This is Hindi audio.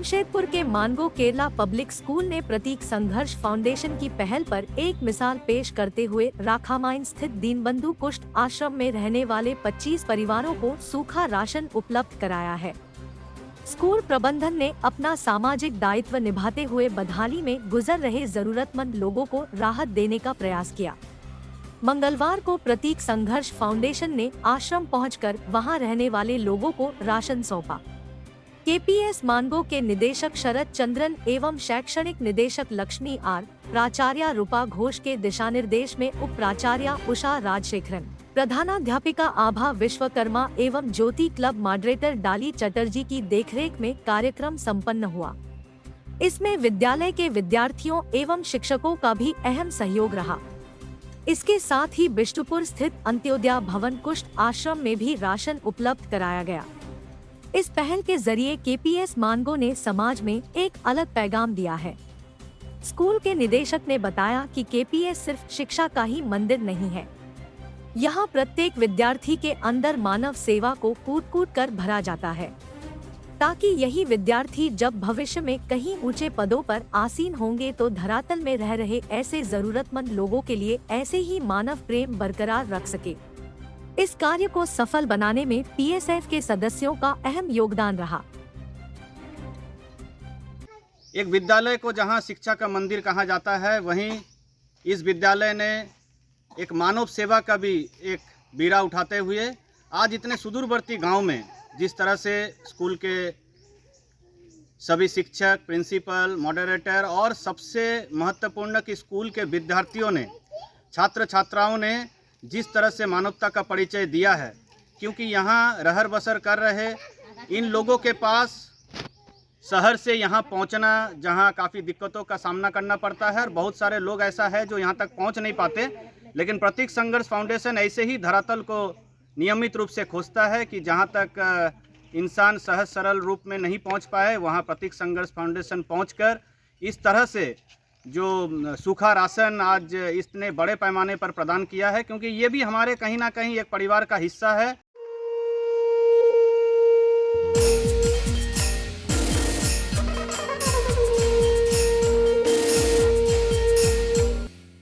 जमशेदपुर के मानगो केरला पब्लिक स्कूल ने प्रतीक संघर्ष फाउंडेशन की पहल पर एक मिसाल पेश करते हुए राखामाइन स्थित दीनबंधु कुष्ठ आश्रम में रहने वाले 25 परिवारों को सूखा राशन उपलब्ध कराया है। स्कूल प्रबंधन ने अपना सामाजिक दायित्व निभाते हुए बदहाली में गुजर रहे जरूरतमंद लोगों को राहत देने का प्रयास किया। मंगलवार को प्रतीक संघर्ष फाउंडेशन ने आश्रम पहुंचकर वहां रहने वाले लोगों को राशन सौंपा। केपीएस मानगो के निदेशक शरद चंद्रन एवं शैक्षणिक निदेशक लक्ष्मी आर, प्राचार्य रूपा घोष के दिशानिर्देश में उप प्राचार्य उषा राजशेखरन, प्रधानाध्यापिका आभा विश्वकर्मा एवं ज्योति क्लब मॉडरेटर डाली चटर्जी की देखरेख में कार्यक्रम संपन्न हुआ। इसमें विद्यालय के विद्यार्थियों एवं शिक्षकों का भी अहम सहयोग रहा। इसके साथ ही बिष्टुपुर स्थित अंत्योदय भवन कुष्ठ आश्रम में भी राशन उपलब्ध कराया गया। इस पहल के जरिए केपीएस मानगो ने समाज में एक अलग पैगाम दिया है। स्कूल के निदेशक ने बताया कि केपीएस सिर्फ शिक्षा का ही मंदिर नहीं है। यहाँ प्रत्येक विद्यार्थी के अंदर मानव सेवा को कूट-कूट कर भरा जाता है, ताकि यही विद्यार्थी जब भविष्य में कहीं ऊंचे पदों पर आसीन होंगे तो धरातल में रह रहे ऐसे जरूरतमंद लोगों के लिए ऐसे ही मानव प्रेम बरकरार रख सके। इस कार्य को सफल बनाने में पीएसएफ के सदस्यों का अहम योगदान रहा। एक विद्यालय को जहां शिक्षा का मंदिर कहा जाता है, वहीं इस विद्यालय ने एक मानव सेवा का भी एक बीड़ा उठाते हुए आज इतने सुदूरवर्ती गांव में जिस तरह से स्कूल के सभी शिक्षक, प्रिंसिपल, मॉडरेटर और सबसे महत्वपूर्ण कि स्कूल के विद्यार्थियों ने, छात्र छात्राओं ने जिस तरह से मानवता का परिचय दिया है, क्योंकि यहाँ रहर बसर कर रहे इन लोगों के पास शहर से यहाँ पहुँचना, जहाँ काफ़ी दिक्कतों का सामना करना पड़ता है और बहुत सारे लोग ऐसा है जो यहाँ तक पहुँच नहीं पाते। लेकिन प्रतीक संघर्ष फाउंडेशन ऐसे ही धरातल को नियमित रूप से खोजता है कि जहाँ तक इंसान सहज सरल रूप में नहीं पहुँच पाए, वहाँ प्रतीक संघर्ष फाउंडेशन पहुँचकर इस तरह से जो सूखा राशन आज इतने बड़े पैमाने पर प्रदान किया है, क्योंकि ये भी हमारे कहीं ना कहीं एक परिवार का हिस्सा है